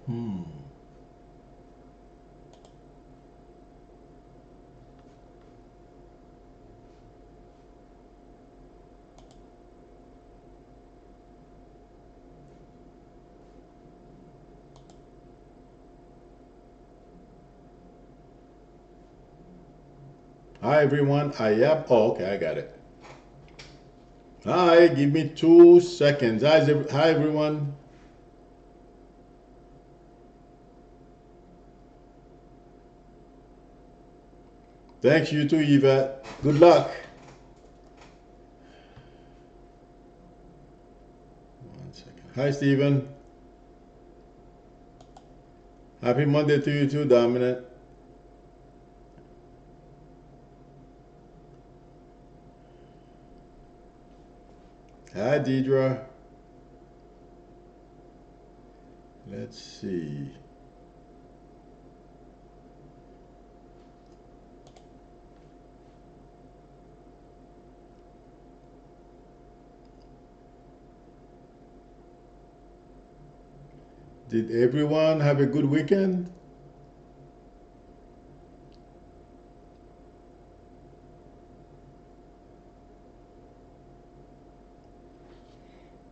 Hmm. Hi everyone, I am. Oh, okay, I got it. Hi, give me 2 seconds. Hi everyone. Thanks you too, Yvette. Good luck. 1 second. Hi, Stephen. Happy Monday to you too, Dominant. Hi, Deidre. Let's see. Did everyone have a good weekend?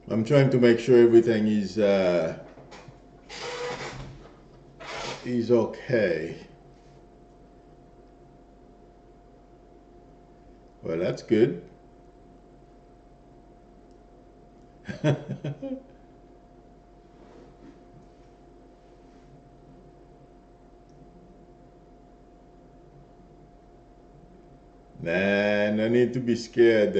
I'm trying to make sure everything is okay. Well, that's good. Nah, no need to be scared.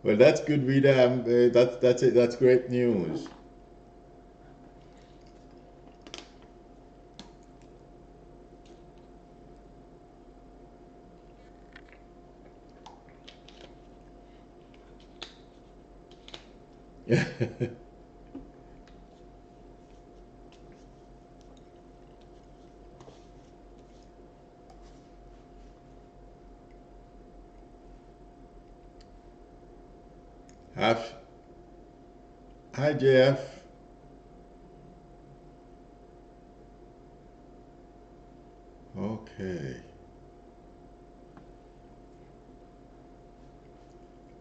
Well, that's good, Rita. That's it. That's great news. Half. Hi, Jeff. Okay.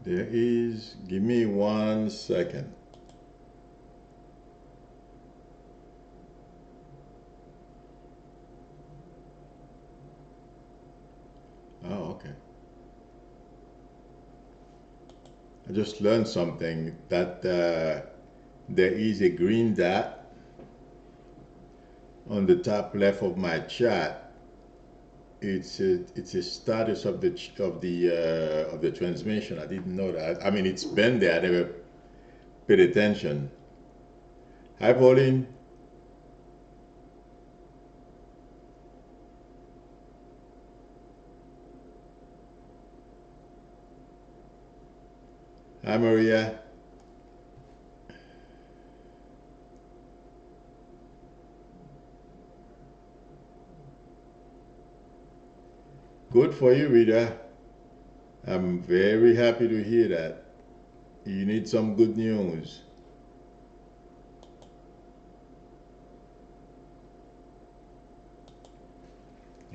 There is. Give me 1 second. Oh, okay. I just learned something that there is a green dot on the top left of my chat. It's a status of the transmission. I didn't know that. I mean, it's been there. I never paid attention. Hi, Pauline. Hi, Maria. Good for you, Rita. I'm very happy to hear that. You need some good news.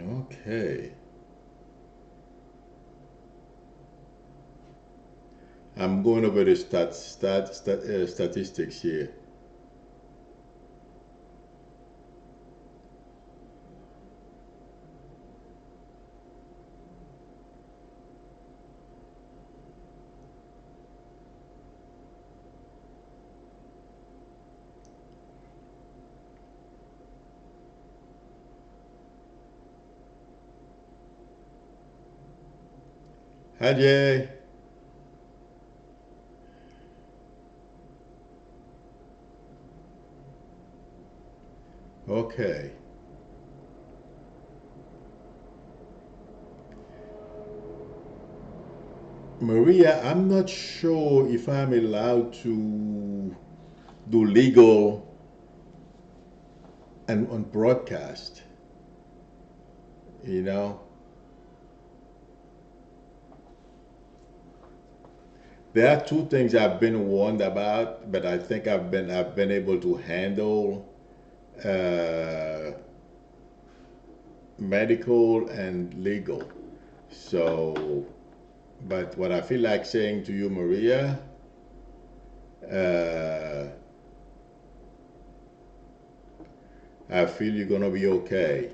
Okay. I'm going over the statistics here. Hi, Jay. Okay. Maria, I'm not sure if I'm allowed to do legal and on broadcast. You know, There are two things I've been warned about, but I think I've been able to handle uh, medical and legal. So, but what I feel like saying to you, Maria, uh, I feel you're gonna be okay.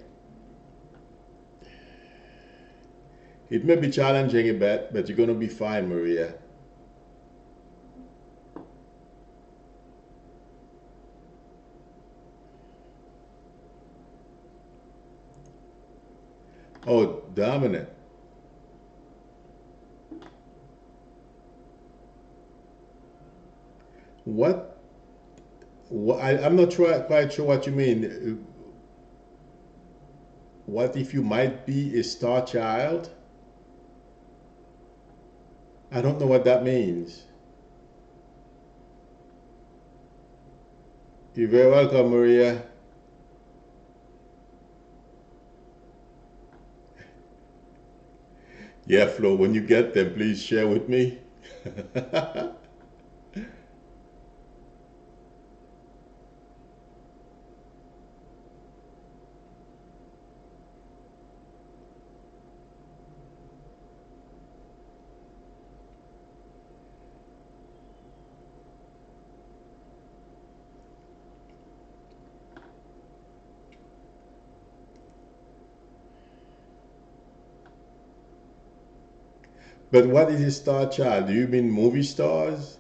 It may be challenging a bit, but you're gonna be fine, Maria. Oh, dominant. What? I'm not quite sure what you mean. What if you might be a star child? I don't know what that means. You're very welcome, Maria. Yeah, Flo, when you get them, please share with me. But what is a star child? Do you mean movie stars?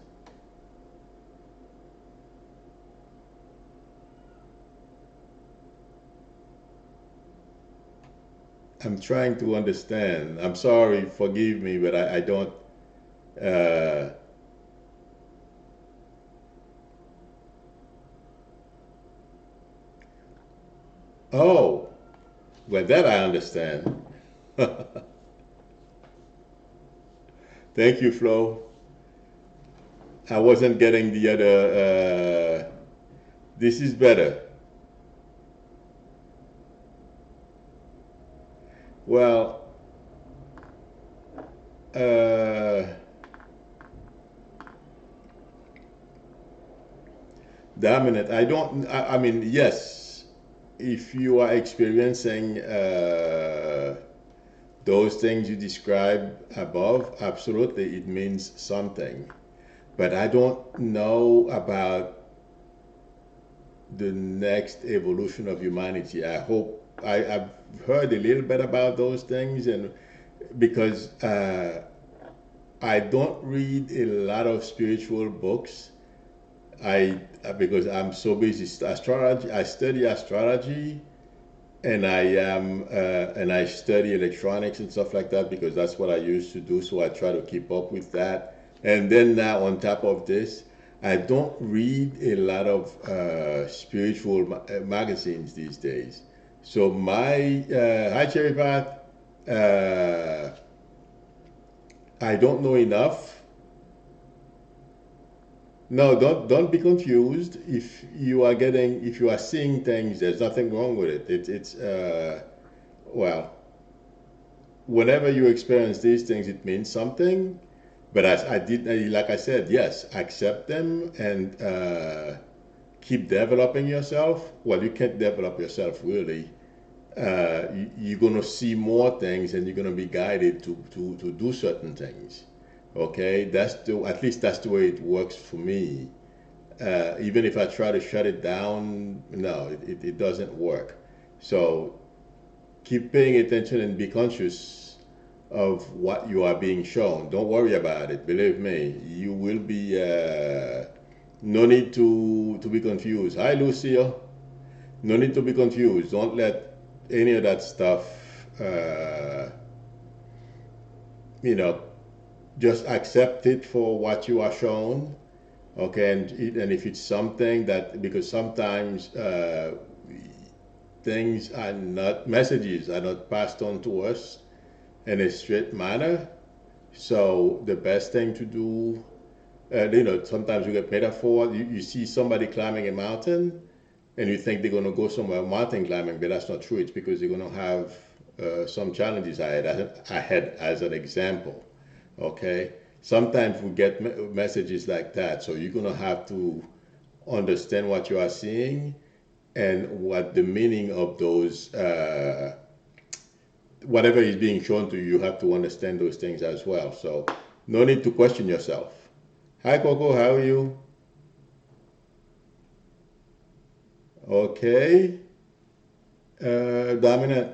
I'm trying to understand. I'm sorry, forgive me, but I don't. Uh, oh, well, that I understand. Thank you, Flo. I wasn't getting the other. This is better. Well, uh, dominant. I mean, yes, if you are experiencing those things you described above, absolutely, it means something. But I don't know about the next evolution of humanity. I've heard a little bit about those things, and because I don't read a lot of spiritual books, because I'm so busy astrology. I study astrology, and I study electronics and stuff like that because that's what I used to do. So I try to keep up with that. And then now on top of this, I don't read a lot of spiritual magazines these days. So my hi Cherry Path, uh, I don't know enough. No, don't be confused. If you are seeing things, there's nothing wrong with it. It's well, whenever you experience these things, it means something. But as I did, like I said, yes, accept them and keep developing yourself. Well, you can't develop yourself really. You're gonna see more things, and you're gonna be guided to do certain things. Okay, at least that's the way it works for me. Even if I try to shut it down, no, it doesn't work. So keep paying attention and be conscious of what you are being shown. Don't worry about it. Believe me, you will be. No need to be confused. Hi, Lucille. No need to be confused. Don't let any of that stuff. Uh, you know, just accept it for what you are shown. Okay, and if it's something that because sometimes things are not messages are not passed on to us in a straight manner. So the best thing to do, sometimes you get metaphor. You see somebody climbing a mountain, and you think they're going to go somewhere mountain climbing, but that's not true. It's because they're going to have some challenges ahead as an example. Okay, sometimes we get messages like that. So you're gonna have to understand what you are seeing and what the meaning of those, whatever is being shown to you, you have to understand those things as well. So no need to question yourself. Hi, Coco, how are you? Okay. Dominant,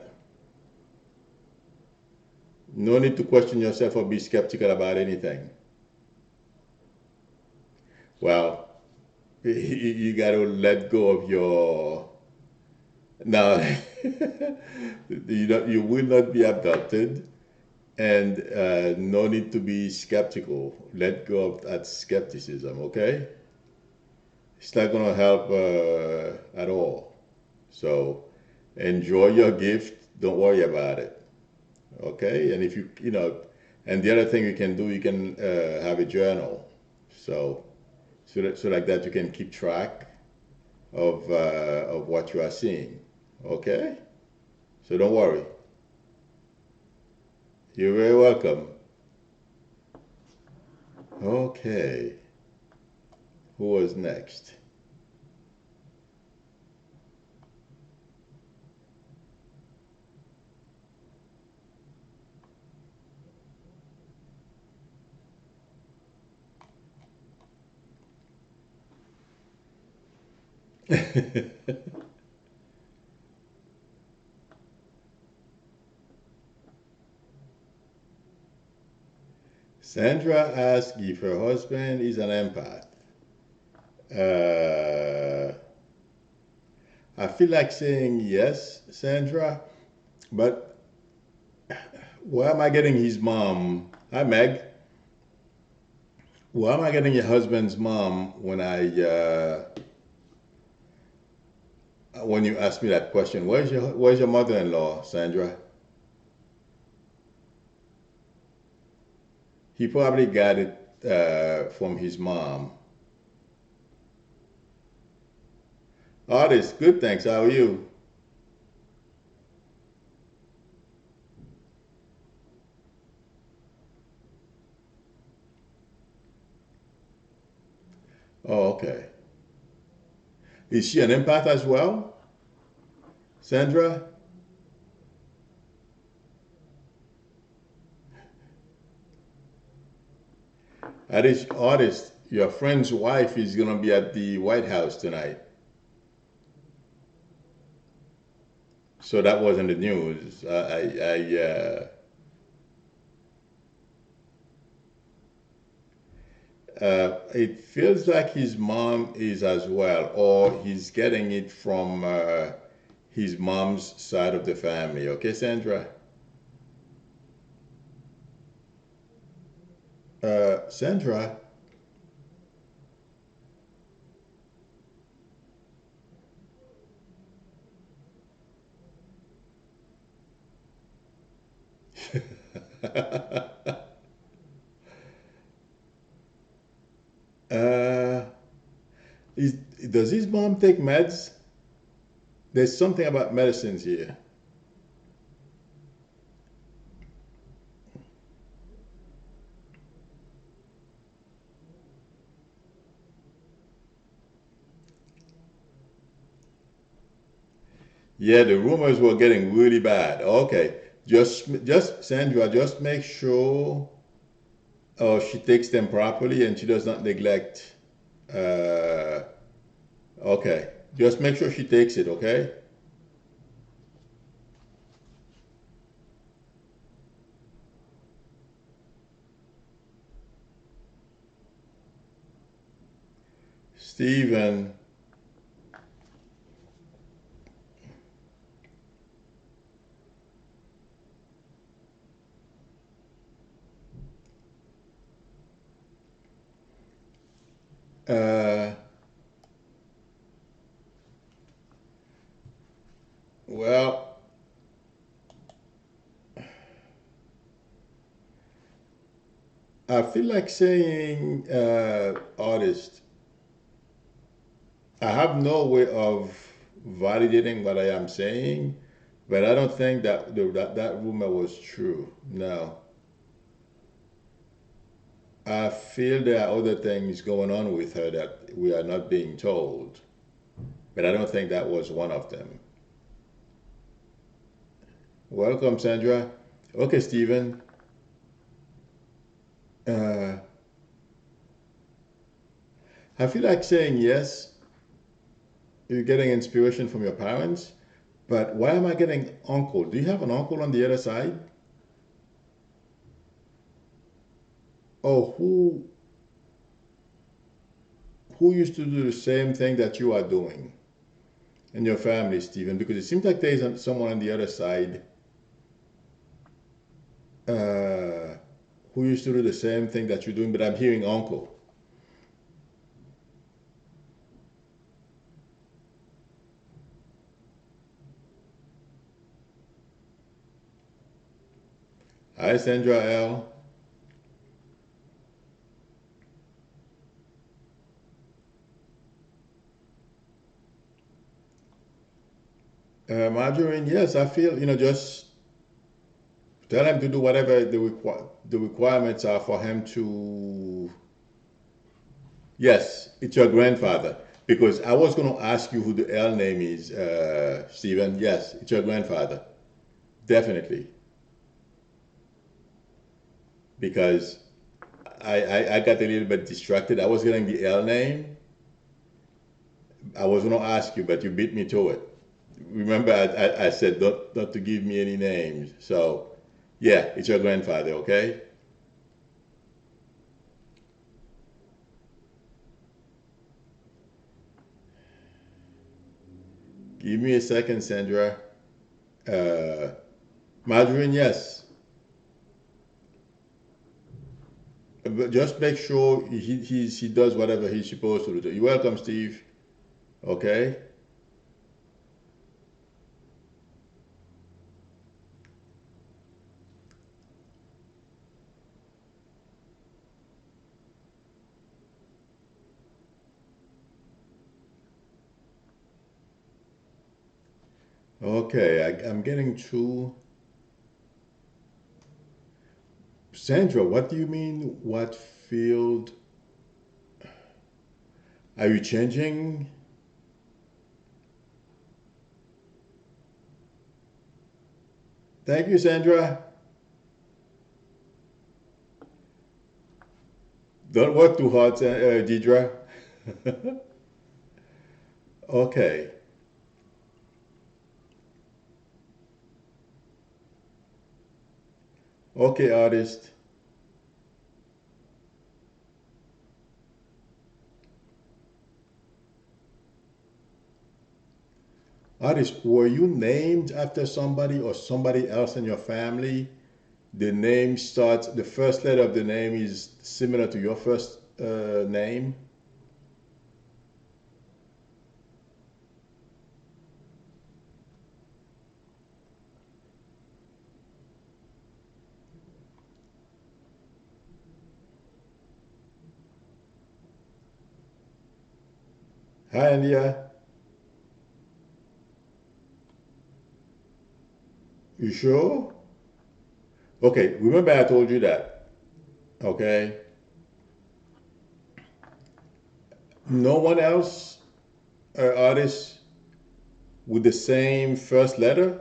no need to question yourself or be skeptical about anything. Well, you got to let go of your. Now, you will not be abducted, and no need to be skeptical. Let go of that skepticism, okay? It's not going to help at all. So enjoy your gift. Don't worry about it, okay? And if and the other thing you can do, you can have a journal. So, so like that you can keep track of what you are seeing, okay? So don't worry. You're very welcome. Okay, who was next? Sandra asked if her husband is an empath. Uh, I feel like saying yes, Sandra, but where am I getting his mom? Hi, Meg. Where am I getting your husband's mom when you ask me that question? Where's your mother-in-law, Sandra? He probably got it from his mom. Artist, good, thanks. How are you? Oh, okay. Is she an empath as well, Sandra? Artist, your friend's wife is gonna be at the White House tonight. So that wasn't the news. It feels like his mom is as well, or he's getting it from his mom's side of the family. Okay, Sandra? Sandra? uh, is, does his mom take meds? There's something about medicines here. Yeah, the rumors were getting really bad. Okay, just Sandra, just make sure she takes them properly and she does not neglect. Uh, okay, just make sure she takes it. Okay, Stephen. Uh, well, I feel like saying artist. I have no way of validating what I am saying, but I don't think that that rumor was true. No. I feel there are other things going on with her that we are not being told, but I don't think that was one of them. Welcome, Sandra. Okay, Stephen. Uh, I feel like saying yes. You're getting inspiration from your parents, but why am I getting uncle? Do you have an uncle on the other side? Oh, who used to do the same thing that you are doing in your family, Stephen? Because it seems like there's someone on the other side uh, who used to do the same thing that you're doing, but I'm hearing uncle. Hi, Sandra L. Margarine, yes, I feel, just tell him to do whatever the requirements are for him to. Yes, it's your grandfather. Because I was going to ask you who the L name is, Stephen. Yes, it's your grandfather. Definitely. Because I got a little bit distracted. I was getting the L name. I was going to ask you, but you beat me to it. Remember, I said not to give me any names. So, yeah, it's your grandfather, okay? Give me a second, Sandra. Uh, Margarine, yes. But just make sure he does whatever he's supposed to do. You're welcome, Steve. Okay? Okay, I'm getting to. Sandra, what do you mean? What field are you changing? Thank you, Sandra. Don't work too hard, Deidre. Okay. Okay, artist. Artist, were you named after somebody or somebody else in your family? The name starts, the first letter of the name is similar to your first name? Hi, India. You sure? Okay, remember I told you that. Okay. No one else, artist with the same first letter?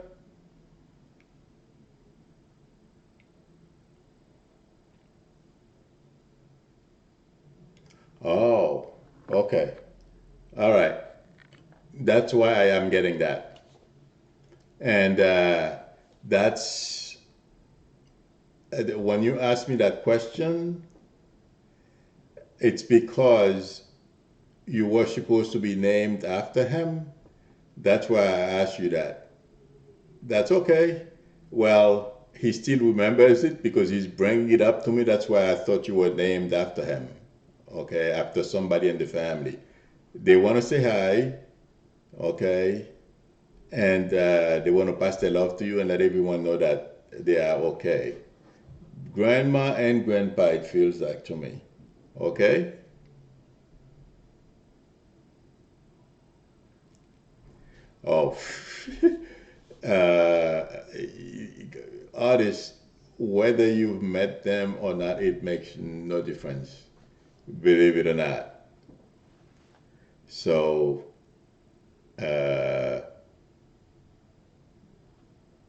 Oh, okay. All right. That's why I am getting that. And that's when you ask me that question, it's because you were supposed to be named after him. That's why I asked you that. That's okay. Well, he still remembers it because he's bringing it up to me. That's why I thought you were named after him. Okay, after somebody in the family. They want to say hi. Okay, and they want to pass their love to you and let everyone know that they are okay. Grandma and grandpa, it feels like to me. Okay? Oh, uh, artist, whether you've met them or not, it makes no difference, believe it or not. So, uh,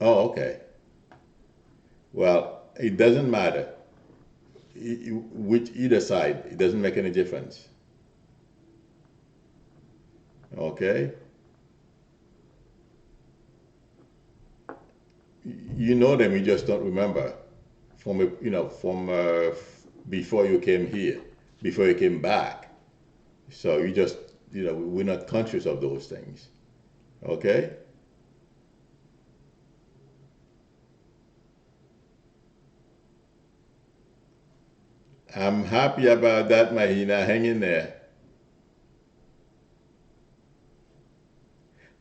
oh, okay. Well, it doesn't matter. Which either side, it doesn't make any difference. Okay? You know them, you just don't remember from from before you came here, before you came back. So you just we're not conscious of those things. Okay? I'm happy about that, Mahina. Hang in there.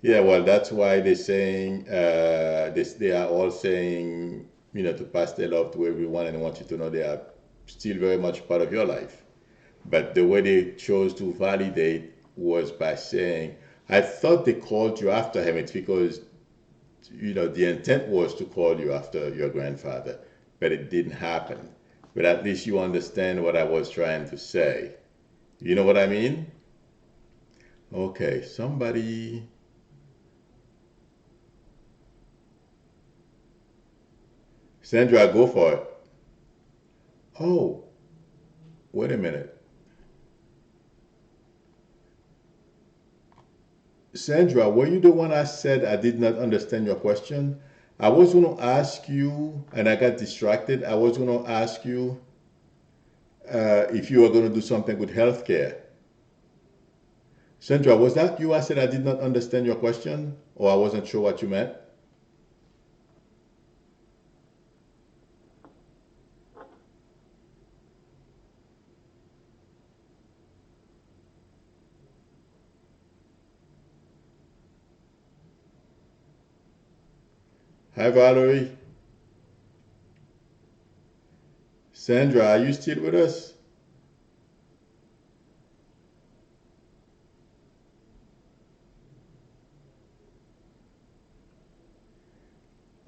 Yeah, well, that's why they're saying they are all saying to pass their love to everyone and want you to know they are still very much part of your life. But the way they chose to validate was by saying, I thought they called you after him. It's because the intent was to call you after your grandfather, but it didn't happen. But at least you understand what I was trying to say. You know what I mean? Okay, somebody. Sandra, go for it. Oh, wait a minute. Sandra, were you the one I said I did not understand your question? I was going to ask you, and I got distracted. I was going to ask you if you were going to do something with healthcare. Sandra, was that you? I said I did not understand your question, or I wasn't sure what you meant. Hi, Valerie. Sandra, are you still with us?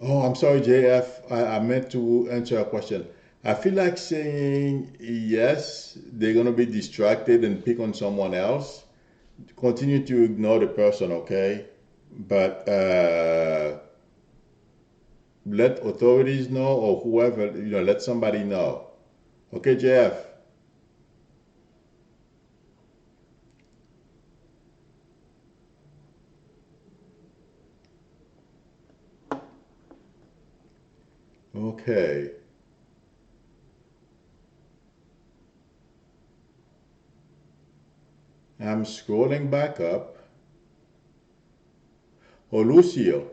Oh, I'm sorry, JF. I meant to answer a question. I feel like saying yes, they're going to be distracted and pick on someone else. Continue to ignore the person, okay? But let authorities know or whoever, let somebody know. Okay, JF? Okay. I'm scrolling back up. Oh, Lucio.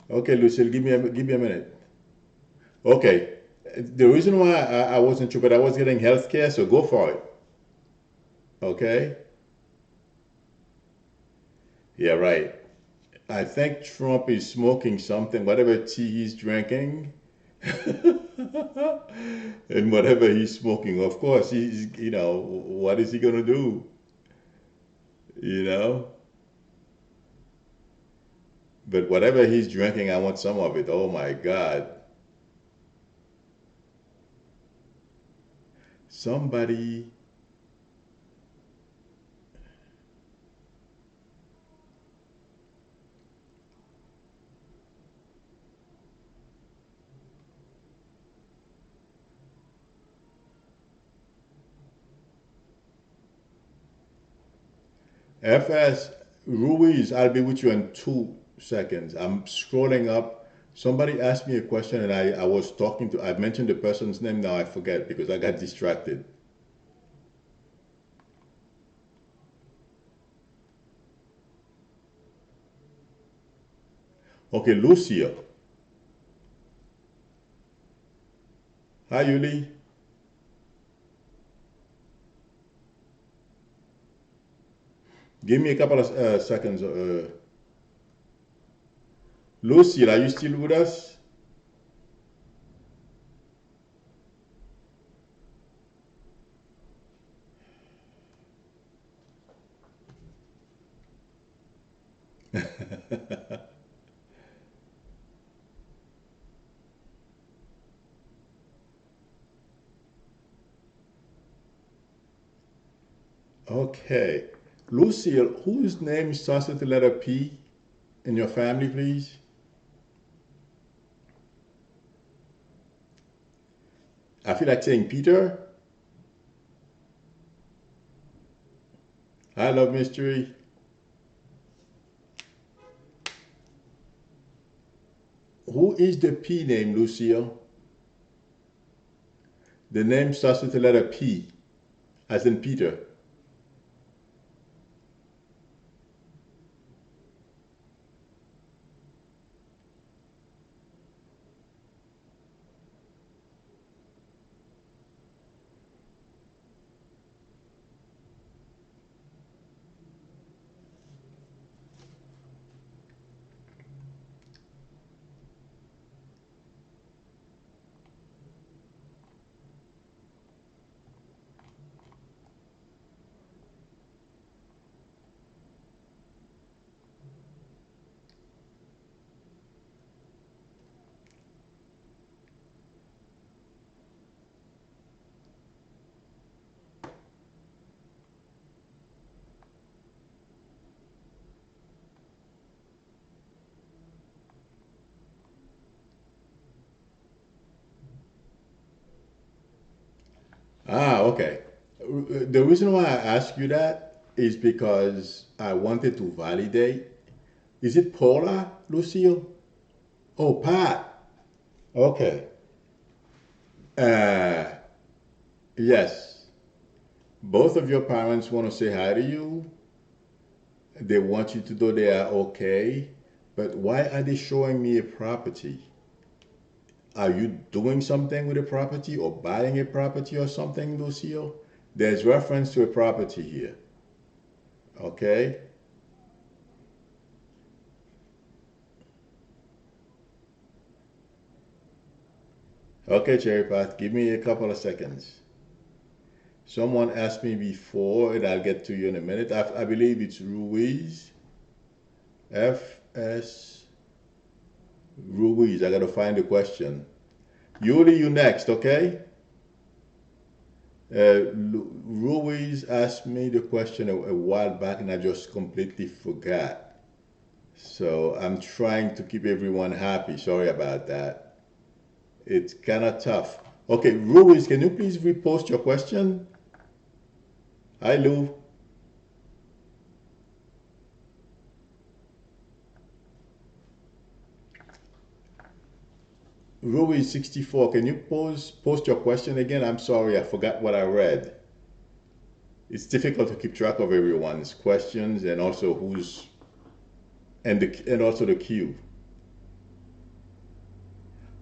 Okay, Lucille, give me a minute. Okay. The reason why I wasn't sure, but I was getting healthcare, so go for it. Okay? Yeah, right. I think Trump is smoking something, whatever tea he's drinking, and whatever he's smoking. Of course, what is he gonna do? You know? But whatever he's drinking, I want some of it. Oh my God. Somebody, FS Ruiz, I'll be with you in 2 seconds. I'm scrolling up. Somebody asked me a question and I was talking to, I mentioned the person's name, now I forget because I got distracted. Okay, Lucia. Hi, Yuli. Give me a couple of seconds. Lucy, are you still with us? Okay. Lucille, whose name starts with the letter P in your family, please? I feel like saying Peter. I love mystery. Who is the P name, Lucille? The name starts with the letter P, as in Peter. Ah, okay. The reason why I ask you that is because I wanted to validate. Is it Paula, Lucille? Oh, Pat. Okay. Uh, yes. Both of your parents want to say hi to you. They want you to know they are okay. But why are they showing me a property? Are you doing something with a property or buying a property or something, Lucille? There's reference to a property here. Okay? Okay, Cherry Path, give me a couple of seconds. Someone asked me before, and I'll get to you in a minute. I believe it's Ruiz. FS Ruiz. I gotta find the question. Yuli, you next, okay? Ruiz asked me the question a while back, and I just completely forgot. So I'm trying to keep everyone happy. Sorry about that. It's kind of tough. Okay, Ruiz, can you please repost your question? Hi, Lou. Ruiz 64, can you post your question again? I'm sorry, I forgot what I read. It's difficult to keep track of everyone's questions and also who's and also the queue.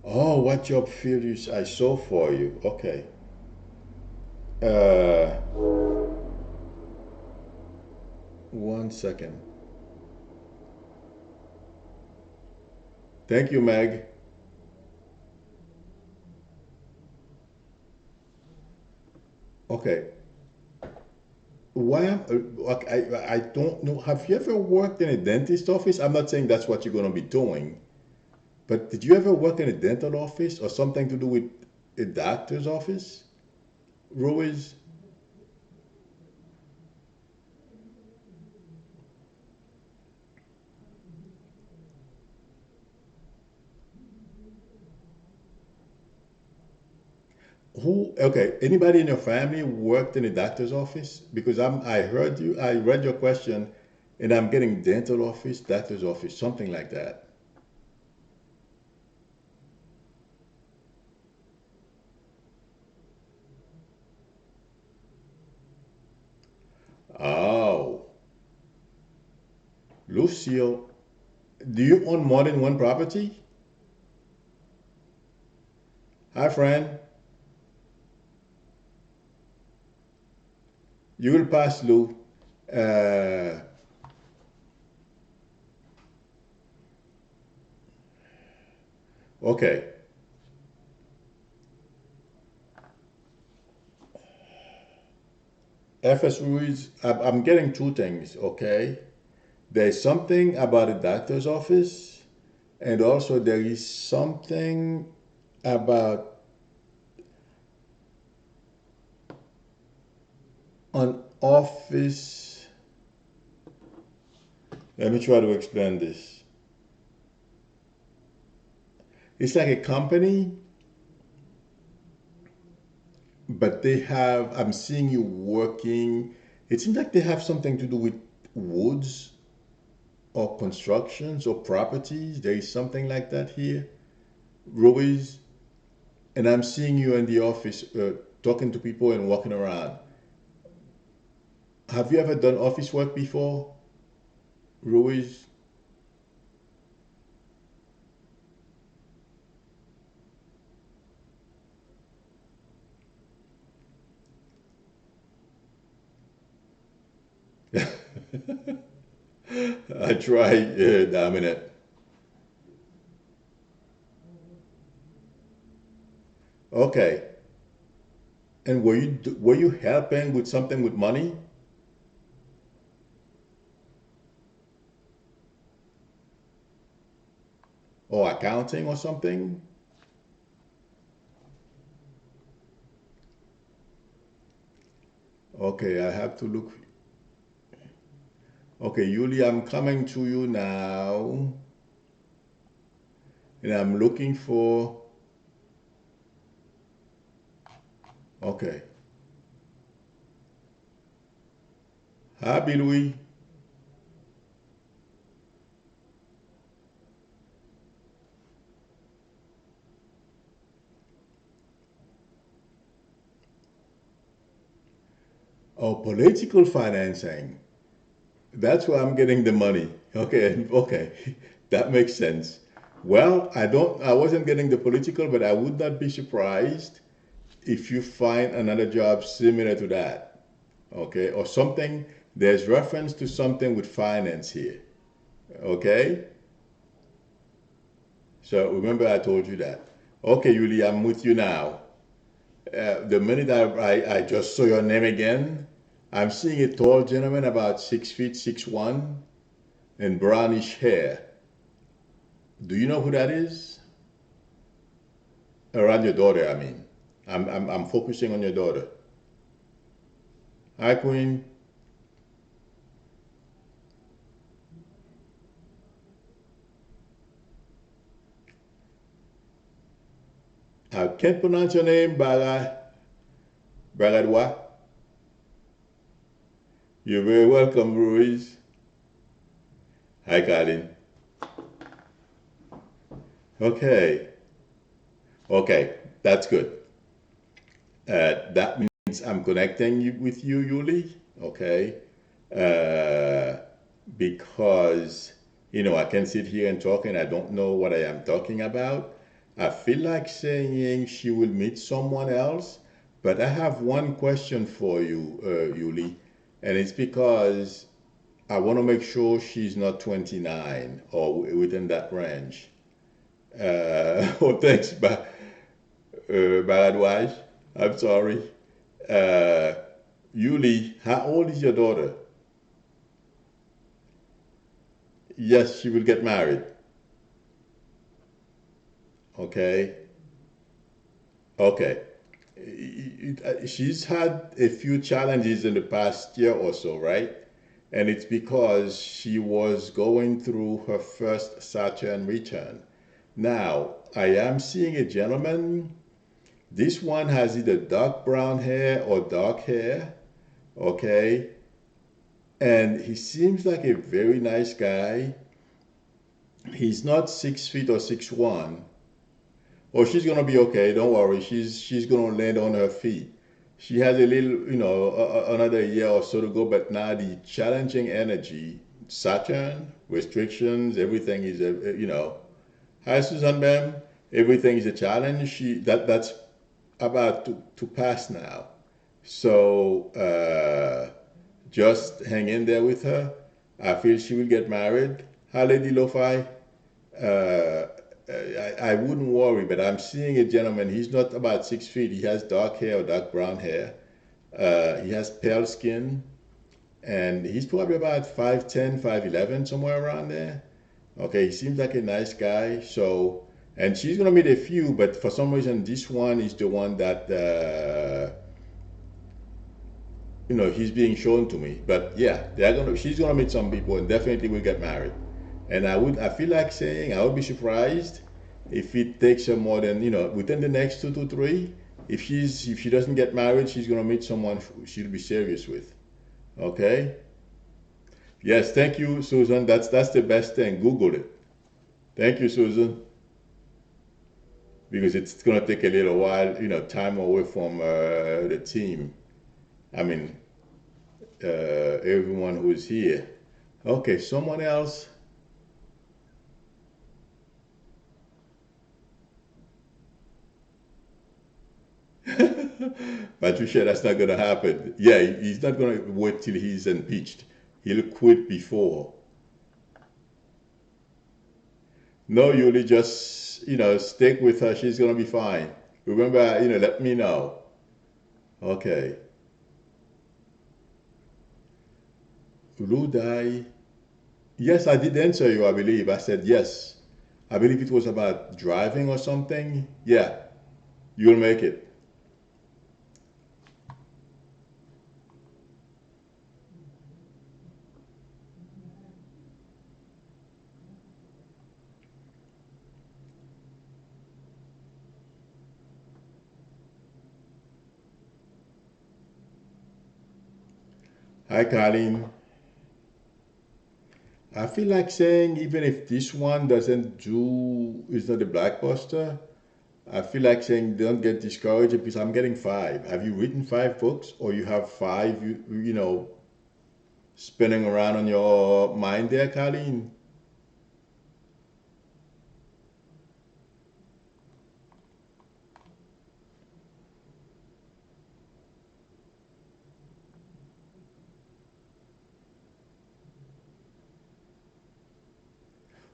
Oh, what job field I saw for you? Okay. Uh, one second. Thank you, Meg. Okay. I don't know. Have you ever worked in a dentist office? I'm not saying that's what you're going to be doing, but did you ever work in a dental office or something to do with a doctor's office? Ruiz? Okay, anybody in your family worked in a doctor's office? Because I heard you, I read your question, and I'm getting dental office, doctor's office, something like that. Oh, Lucille, do you own more than one property? Hi, friend. You will pass, Lou. Uh, okay. FS Ruiz, I'm getting two things, okay? There's something about a doctor's office, and also there is something about An office, let me try to explain this. It's like a company, but they have, I'm seeing you working. It seems like they have something to do with woods or constructions or properties. There is something like that here, Ruiz. And I'm seeing you in the office talking to people and walking around. Have you ever done office work before, Ruiz? I try, dominant. Okay. And were you helping with something with money or accounting or something? Okay, I have to look. Okay, Yuli, I'm coming to you now, and I'm looking for. Okay, hi, Louis. Oh, political financing. That's where I'm getting the money. Okay, okay, that makes sense. Well, I wasn't getting the political, but I would not be surprised if you find another job similar to that. Okay, or something. There's reference to something with finance here. Okay, so remember I told you that. Okay, Yuli, I'm with you now. The minute I just saw your name again, I'm seeing a tall gentleman about 6 feet, 6'1", and brownish hair. Do you know who that is? Around your daughter, I mean. I'm focusing on your daughter. Hi, Queen. I can't pronounce your name, Baradwa. You're very welcome, Ruiz. Hi, Colin. Okay, okay, that's good. That means I'm connecting with you, Yuli. Okay, uh, because I can sit here and talk and I don't know what I am talking about. I feel like saying she will meet someone else, but I have one question for you, Yuli, and it's because I want to make sure she's not 29 or within that range. Oh, thanks, Baradwaj. I'm sorry. Uh, Yuli, how old is your daughter? Yes, she will get married. Okay. Okay. She's had a few challenges in the past year or so, right? And it's because she was going through her first Saturn return. Now, I am seeing a gentleman. This one has either dark brown hair or dark hair, okay? And he seems like a very nice guy. He's not 6 feet or 6'1". Oh, she's gonna be okay. Don't worry. She's gonna land on her feet. She has a little, another year or so to go. But now the challenging energy, Saturn, restrictions, everything is Hi, Susan Bam. Everything is a challenge. That's about to pass now. So just hang in there with her. I feel she will get married. Hi, Lady Lo-Fi. Uh, I wouldn't worry, but I'm seeing a gentleman. He's not about 6 feet. He has dark hair or dark brown hair. He has pale skin, and he's probably about 5'10", 5'11", somewhere around there. Okay, he seems like a nice guy. So, and she's gonna meet a few, but for some reason, this one is the one that he's being shown to me. But yeah, she's gonna meet some people and definitely will get married. And I feel like saying I would be surprised if it takes her more than, within the next 2 to 3. If she doesn't get married, she's gonna meet someone she'll be serious with. Okay. Yes, thank you, Susan. That's the best thing. Google it. Thank you, Susan, because it's gonna take a little while, time away from the team. I mean, everyone who's here. Okay, someone else. Patricia, that's not gonna happen. Yeah, he's not gonna wait till he's impeached. He'll quit before. No, Yuli, just stick with her. She's gonna be fine. Remember, let me know. Okay. Ludai. Yes, I did answer you, I believe. I said yes. I believe it was about driving or something. Yeah, you'll make it. Hi, Colleen. I feel like saying even if this one doesn't do, is not a blockbuster, I feel like saying don't get discouraged because I'm getting five. Have you written 5 books or you have five, spinning around on your mind there, Colleen?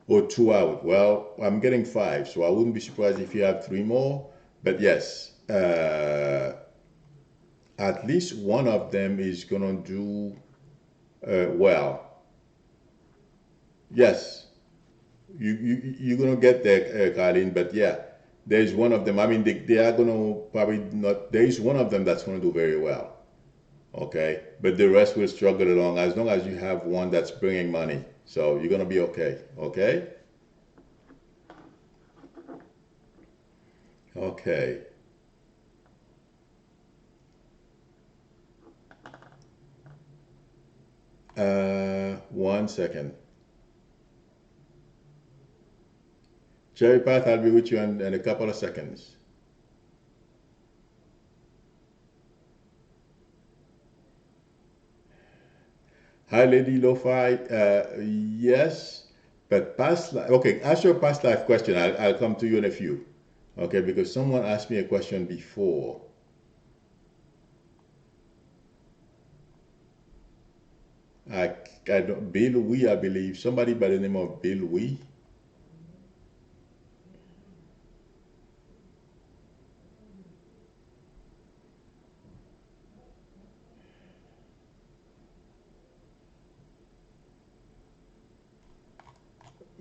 Or two out? Well, I'm getting five, so I wouldn't be surprised if you have three more. But yes, at least one of them is gonna do well. Yes, you're gonna get there, Colleen. But yeah, there's one of them. I mean, they are gonna probably not. There is one of them that's gonna do very well. Okay, but the rest will struggle along as long as you have one that's bringing money. So you're gonna be okay. Okay. Okay. 1 second. Cherry Path, I'll be with you in a couple of seconds. Hi, Lady Lo-Fi. Yes, but past life. Okay, ask your past life question. I'll come to you in a few. Okay, because someone asked me a question before. I, I don't, Bill Wee, I believe. Somebody by the name of Bill Wee.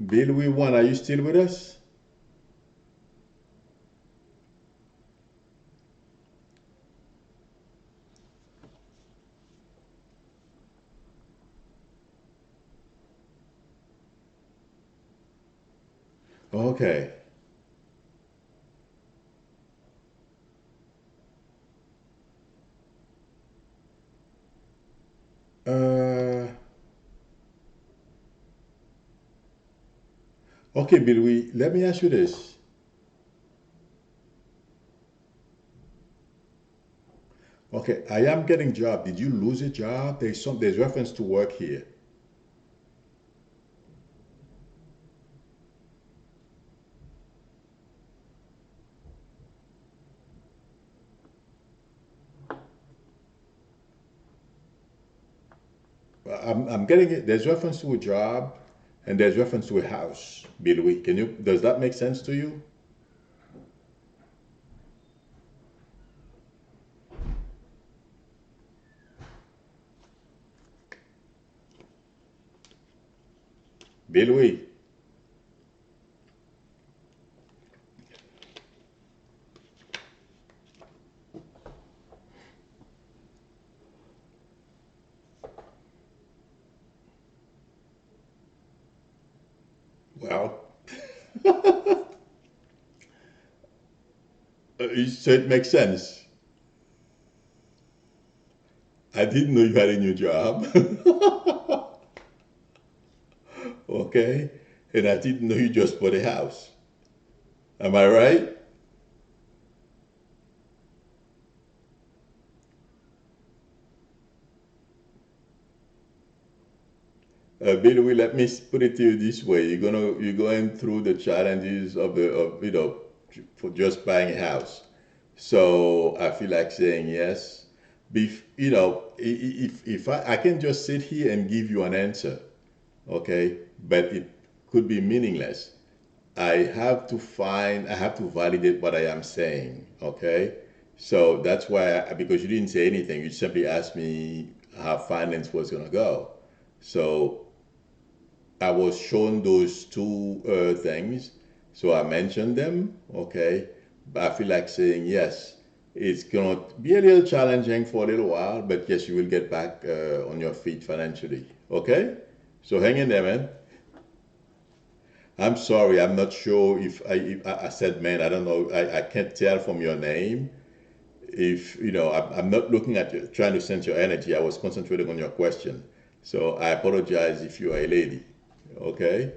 Bill Wee one, are you still with us? Okay. Uh, okay, Bill Wee, let me ask you this. Okay, I am getting job. Did you lose a job? There's reference to work here. I'm getting it. There's reference to a job, and there's reference to a house. Bill Wee, does that make sense to you? Bill Wee. Well, so it makes sense. I didn't know you had a new job. Okay? And I didn't know you just bought a house. Am I right? Billy, let me put it to you this way: you're going through the challenges of the of for just buying a house. So I feel like saying yes. If I can just sit here and give you an answer, okay, but it could be meaningless. I have to validate what I am saying, okay? So that's why, because you didn't say anything, you simply asked me how finance was gonna go. So I was shown those two things, so I mentioned them, okay? But I feel like saying yes. It's gonna be a little challenging for a little while, but yes, you will get back on your feet financially, okay? So hang in there, man. I'm sorry, I'm not sure if I said man. I don't know. I can't tell from your name. If I'm not looking at you, trying to sense your energy. I was concentrating on your question. So I apologize if you are a lady. Okay?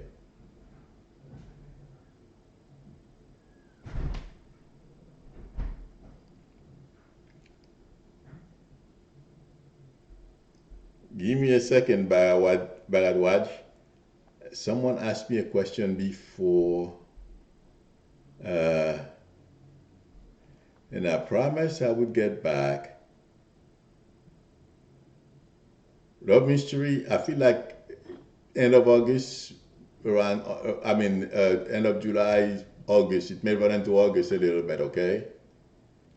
Give me a second, Bagadwaj. Someone asked me a question before, uh, and I promised I would get back. Love mystery. I feel like end of August, around, end of July, August. It may run into August a little bit, okay?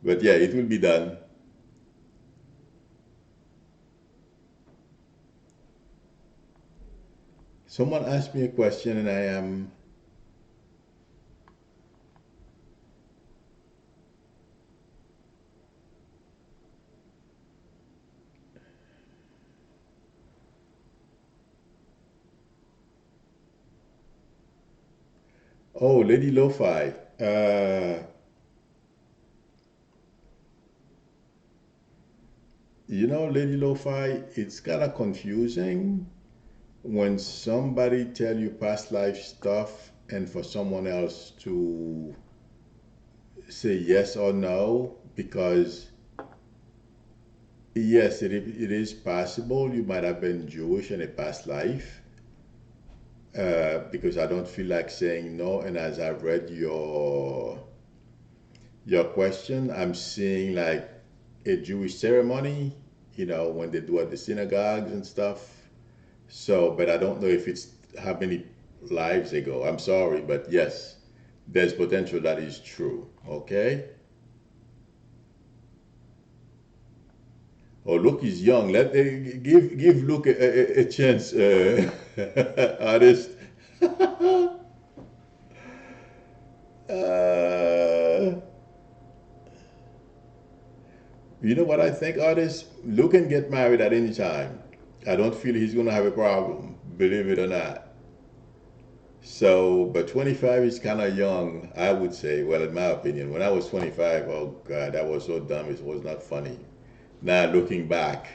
But yeah, it will be done. Someone asked me a question, and I am. Oh, Lady Lo-Fi. Lady Lo-Fi, it's kind of confusing when somebody tell you past life stuff and for someone else to say yes or no, because yes, it is possible you might have been Jewish in a past life, because I don't feel like saying no. And as I read your question, I'm seeing like a Jewish ceremony, when they do at the synagogues and stuff. So, but I don't know if it's how many lives ago. I'm sorry, but yes, there's potential that is true. Okay. Oh, Luke is young. Give Luke a chance, artist. uh, you know what I think, artist? Luke can get married at any time. I don't feel he's gonna have a problem, believe it or not. So, but 25 is kind of young, I would say. Well, in my opinion, when I was 25, oh God, that was so dumb. It was not funny. Now looking back,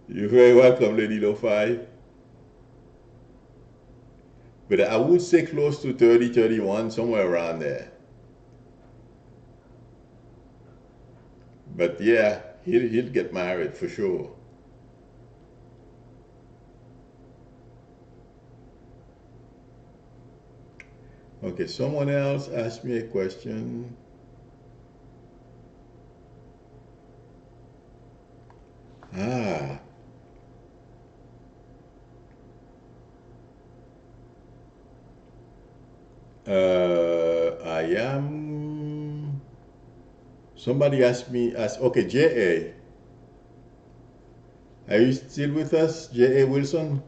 you're very welcome, Lady Lo-Fi. But I would say close to 30, 31, somewhere around there. But yeah, he'll get married for sure. Okay, someone else asked me a question. Ah, I am. Somebody okay, J.A. Are you still with us, J.A. Wilson?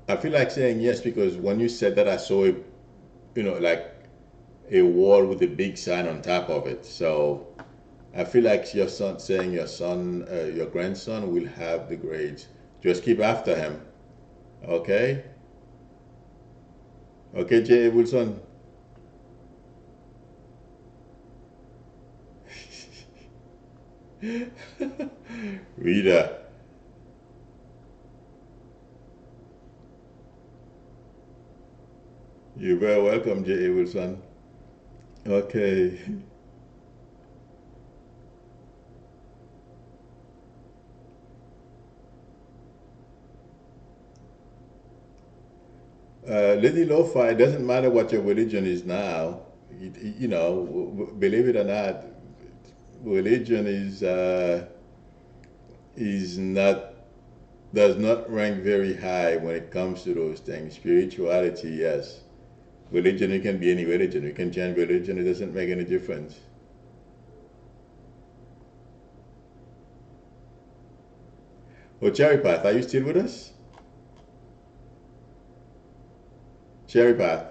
I feel like saying yes because when you said that, I saw a, like a wall with a big sign on top of it. So I feel like your son saying your grandson will have the grades. Just keep after him. Okay? Okay, J. Wilson. Rita, you're very welcome, J. Wilson. Okay. Lady Lo-Fi, it doesn't matter what your religion is now. Believe it or not, religion is not does not rank very high when it comes to those things. Spirituality, yes. Religion, you can be any religion. You can change religion. It doesn't make any difference. Oh, Cherry Path, are you still with us? Cherry Path.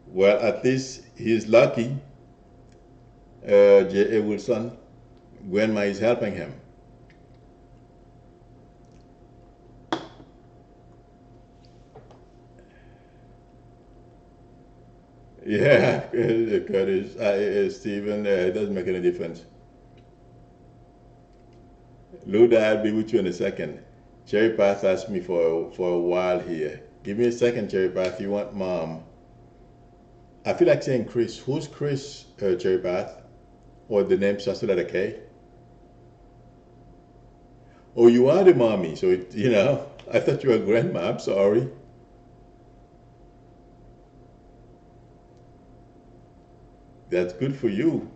Well, at least he's lucky. J.A. Wilson, grandma is helping him. Yeah, Curtis, Stephen, it doesn't make any difference. Luda, I'll be with you in a second. Cherry Path asked me for a while here. Give me a second, Cherry Path. You want mom? I feel like saying Chris. Who's Chris, Cherry Path? Or the name starts with a K? Oh, you are the mommy. So, I thought you were grandma. I'm sorry. That's good for you.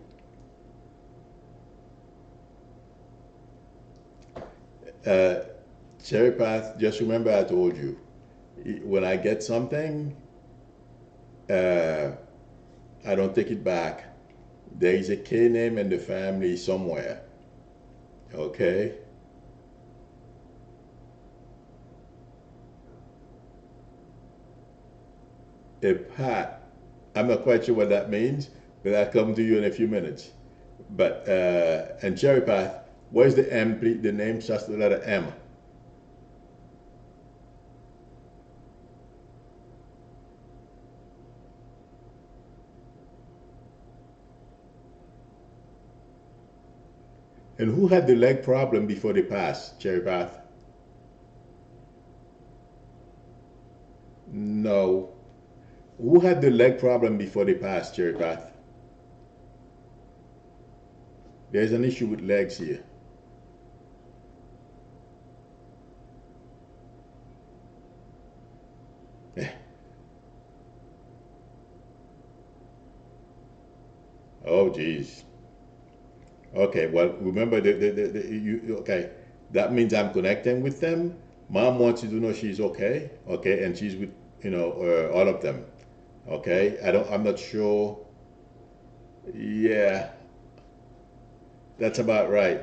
Uh, Cherry Path, just remember I told you, when I get something, uh, I don't take it back. There is a K name in the family somewhere. Okay? A pat. I'm not quite sure what that means, but I'll come to you in a few minutes. But, and Cherry Path, where's the M, please? The name starts with the letter M. And who had the leg problem before they passed, Cherry Path? No. Who had the leg problem before they passed, Cherry Path? There's an issue with legs here. Oh, geez. Okay, well, remember okay. That means I'm connecting with them. Mom wants you to know she's okay, okay, and she's with, all of them, okay. I'm not sure. Yeah, that's about right.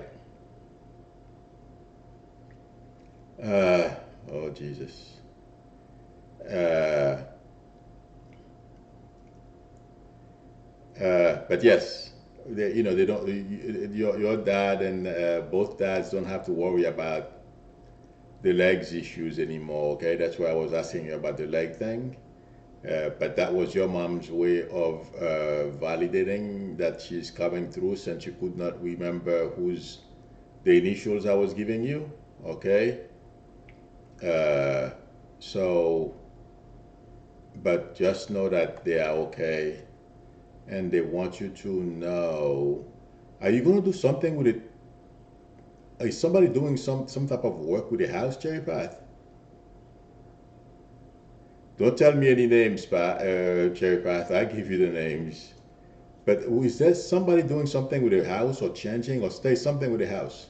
Uh, oh Jesus. Uh, but yes, they don't. Your dad and both dads don't have to worry about the legs issues anymore. Okay, that's why I was asking you about the leg thing. But that was your mom's way of validating that she's coming through since you could not remember who's the initials I was giving you. Okay, uh, so but just know that they are okay, and they want you to know. Are you going to do something with it? Is somebody doing some type of work with the house, Cherry Path? Don't tell me any names, Cherry Path. I give you the names. But is there somebody doing something with the house or changing or stay something with the house?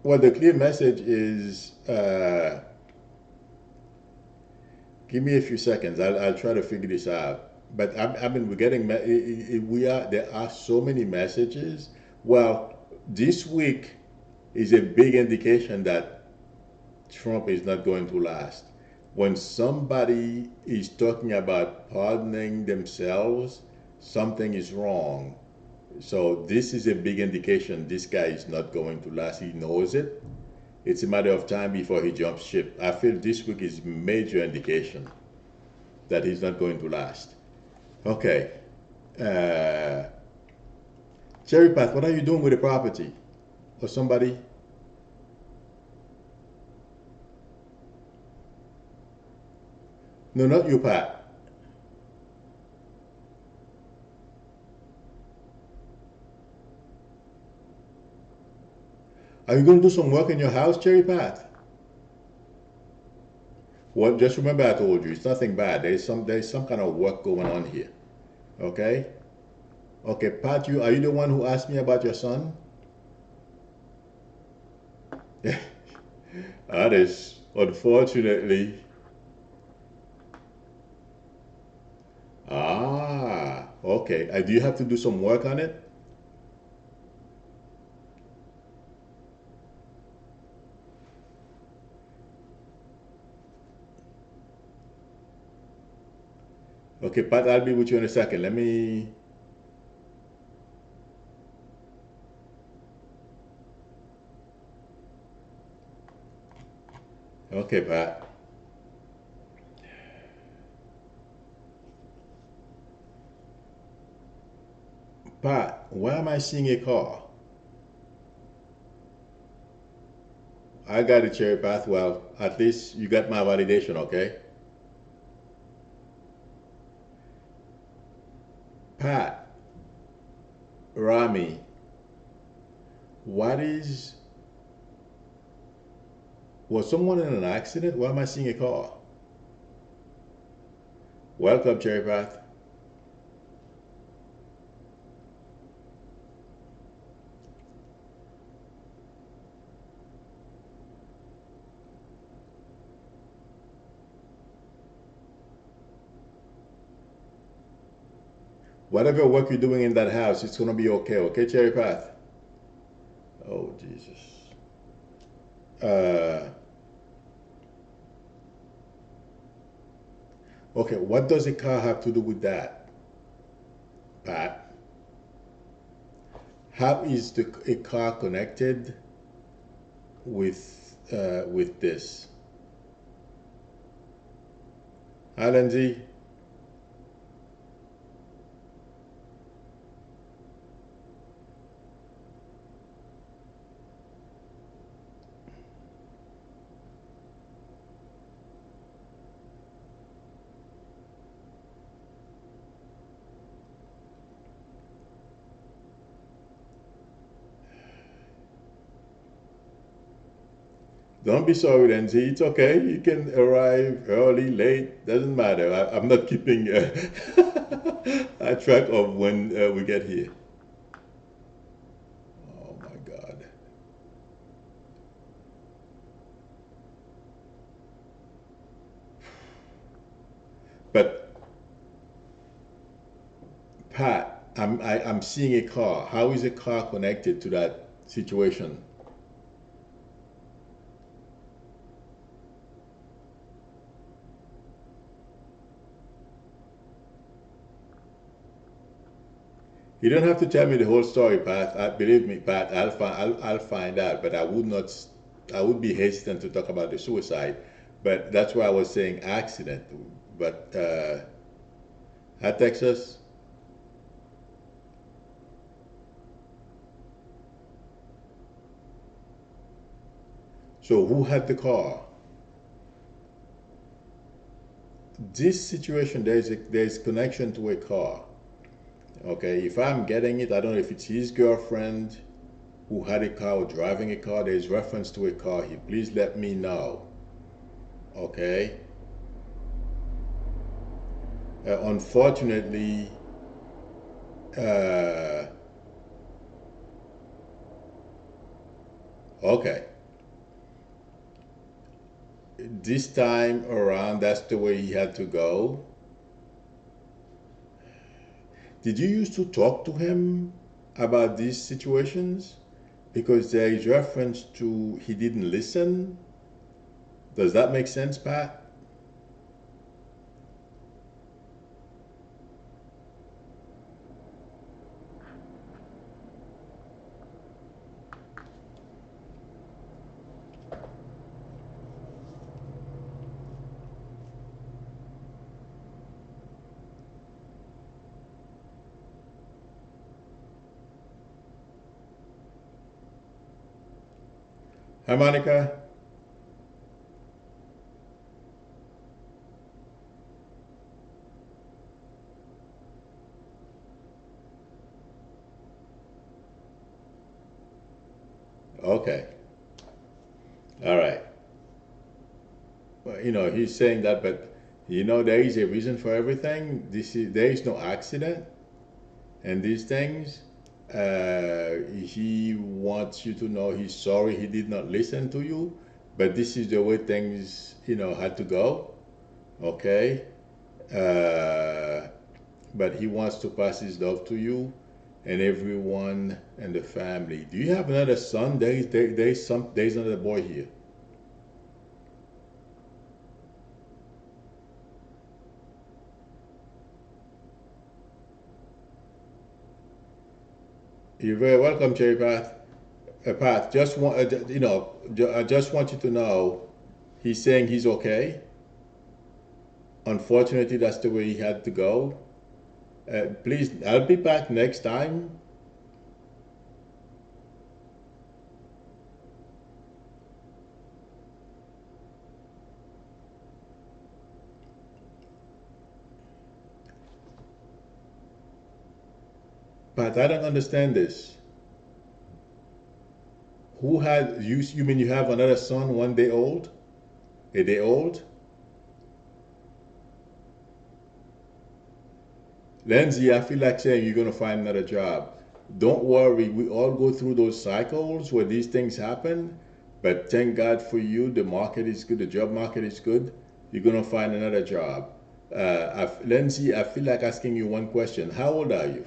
Well, the clear message is, give me a few seconds. I'll try to figure this out. But I mean, we're getting, there are so many messages. Well, this week is a big indication that Trump is not going to last. When somebody is talking about pardoning themselves, something is wrong. So this is a big indication this guy is not going to last. He knows it. It's a matter of time before he jumps ship. I feel this week is major indication that he's not going to last. Okay. Uh, Cherry Path, what are you doing with the property? Or somebody? No, not you, Pat. Are you going to do some work in your house, Cherry Path? Well, just remember I told you it's nothing bad. There's some kind of work going on here. Okay? Okay, Pat, are you the one who asked me about your son? That is unfortunately. Ah, okay. Do you have to do some work on it? Okay, Pat, I'll be with you in a second. Let me. Okay, Pat. Pat, why am I seeing a car? I got it, Cherry Path. Well, at least you got my validation, okay? Pat, Rami, what is. Was someone in an accident? Why am I seeing a car? Welcome, Cherry Path. Whatever work you're doing in that house, it's gonna be okay, okay, Cherry Path? Oh, Jesus. Uh, okay, what does a car have to do with that, Pat? How is a car connected with this? Hi, Lindsay. Don't be sorry, Lindsay. It's okay. You can arrive early, late, doesn't matter. I'm not keeping a track of when we get here. Oh my God. But Pat, I'm seeing a car. How is a car connected to that situation? You don't have to tell me the whole story, Pat. Believe me, Pat. I'll find out. But I would not. I would be hesitant to talk about the suicide. But that's why I was saying accident. But at Texas. So who had the car? This situation, there's connection to a car. Okay, if I'm getting it, I don't know if it's his girlfriend who had a car or driving a car. There's reference to a car here. Please let me know. Okay. Unfortunately, uh, okay. this time around, that's the way he had to go. Did you used to talk to him about these situations? Because there is reference to he didn't listen. Does that make sense, Pat? Hi, Monica. Okay. All right. Well, he's saying that, but there is a reason for everything. There is no accident, and these things. He wants you to know he's sorry he did not listen to you, but this is the way things had to go. Okay. But he wants to pass his love to you and everyone in the family. Do you have another son? There is another boy here. You're very welcome, Cherry Path. Path, I just want you to know, he's saying he's okay. Unfortunately, that's the way he had to go. Please, I'll be back next time. But I don't understand this. Who had you? You mean you have another son, 1 day old, a day old? Lindsay, I feel like saying you're gonna find another job. Don't worry, we all go through those cycles where these things happen. But thank God for you, the market is good, the job market is good. You're gonna find another job. Lindsay, I feel like asking you one question. How old are you?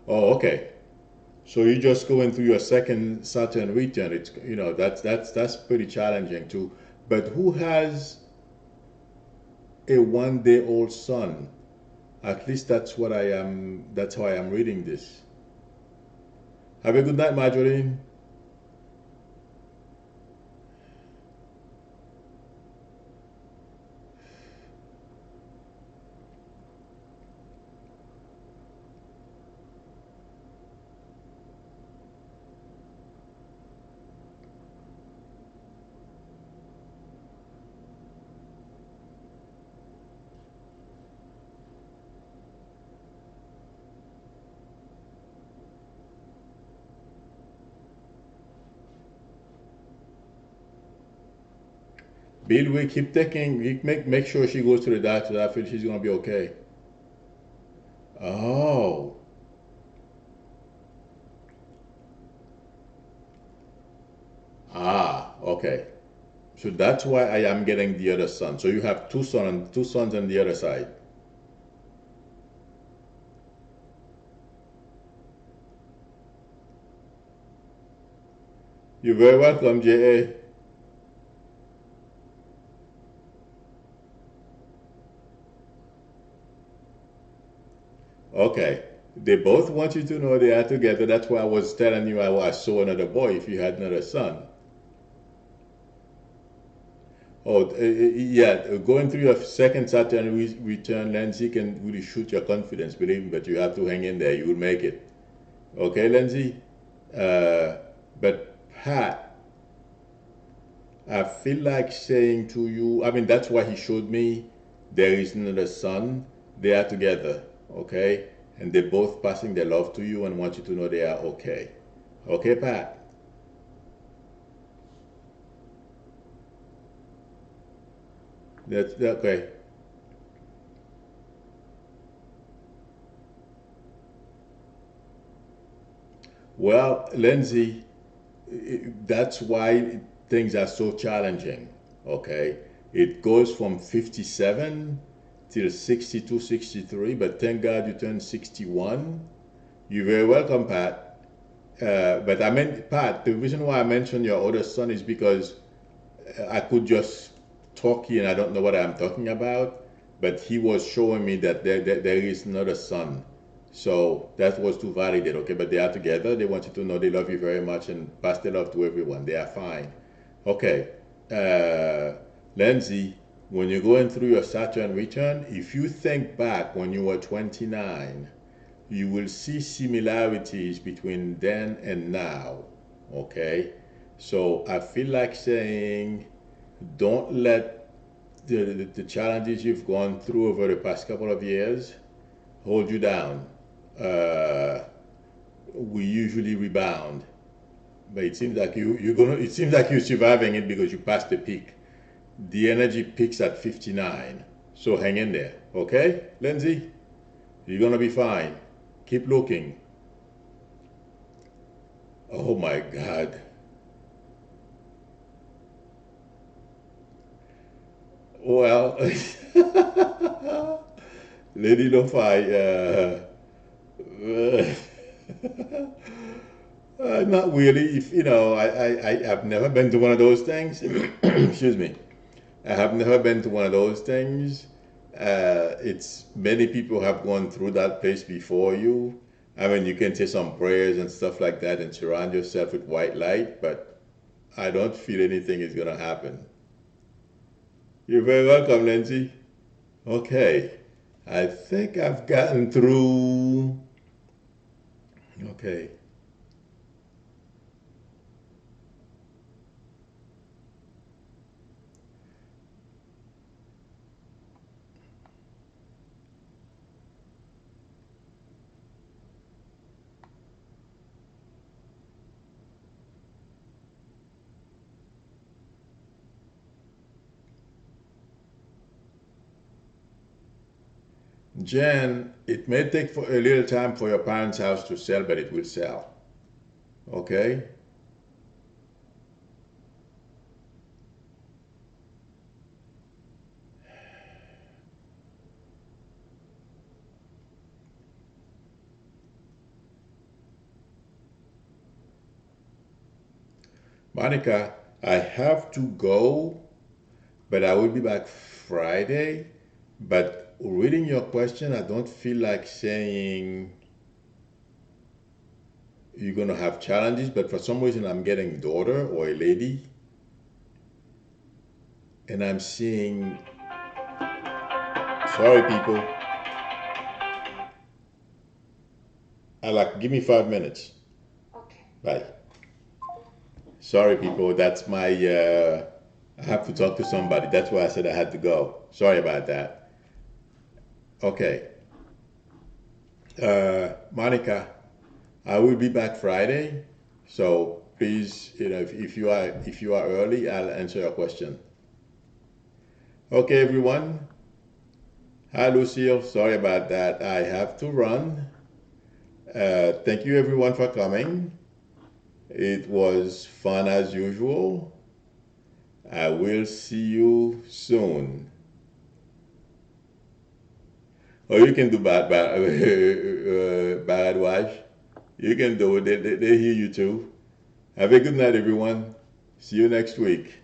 Oh, okay. So you're just going through your second Saturn return. It's that's pretty challenging too. But who has a 1 day old son? At least that's what I am. That's how I am reading this. Have a good night, Marjorie. Bill, we keep taking. Make sure she goes to the doctor. I feel she's gonna be okay. Oh, okay. So that's why I am getting the other son. So you have two sons on the other side. You're very welcome, J.A. Okay. They both want you to know they are together. That's why I was telling you I saw another boy if you had another son. Oh, yeah. Going through your second Saturn return Lindsay can really shoot your confidence, believe me, but you have to hang in there. You will make it. Okay, Lindsay? Uh, but Pat, I feel like saying to you, I mean, that's why he showed me there is another son. They are together, okay? And they're both passing their love to you and want you to know they are okay. Okay, Pat? That's okay. Well, Lindsay, that's why things are so challenging. Okay, it goes from 57 till 62, 63, but thank God you turned 61. You're very welcome, Pat. But I meant, Pat, the reason why I mentioned your older son is because I could just talk here and I don't know what I'm talking about, but he was showing me that there is another son. So that was to validate, okay, but they are together. They want you to know they love you very much and pass their love to everyone. They are fine. Okay. Uh, Lindsay, when you're going through your Saturn return, if you think back when you were 29, you will see similarities between then and now. Okay? So I feel like saying don't let the challenges you've gone through over the past couple of years hold you down. Uh, we usually rebound, but it seems like you're gonna. It seems like you're surviving it because you passed the peak. The energy peaks at 59, so hang in there, okay, Lindsay? You're gonna be fine. Keep looking. Oh my God. Well, Lady Lo-Fi, not really. If you know, I've never been to one of those things. Excuse me. I have never been to one of those things. It's many people have gone through that place before you. I mean, you can say some prayers and stuff like that and surround yourself with white light, but I don't feel anything is gonna happen. You're very welcome, Lindsay. Okay, I think I've gotten through. Okay, Jen, it may take for a little time for your parents' house to sell, but it will sell. Okay, Monica, I have to go, but I will be back Friday. But reading your question, I don't feel like saying you're gonna have challenges, but for some reason I'm getting daughter or a lady, and I'm seeing. Sorry, people. I like. Give me 5 minutes. Bye. Sorry, people. That's my. I have to talk to somebody. That's why I said I had to go. Sorry about that. Okay. Monica, I will be back Friday. So please, if you are early, I'll answer your question. Okay, everyone. Hi, Lucille. Sorry about that. I have to run. Thank you, everyone, for coming. It was fun as usual. I will see you soon. Or you can do bad watch. You can do it. They hear you too. Have a good night, everyone. See you next week.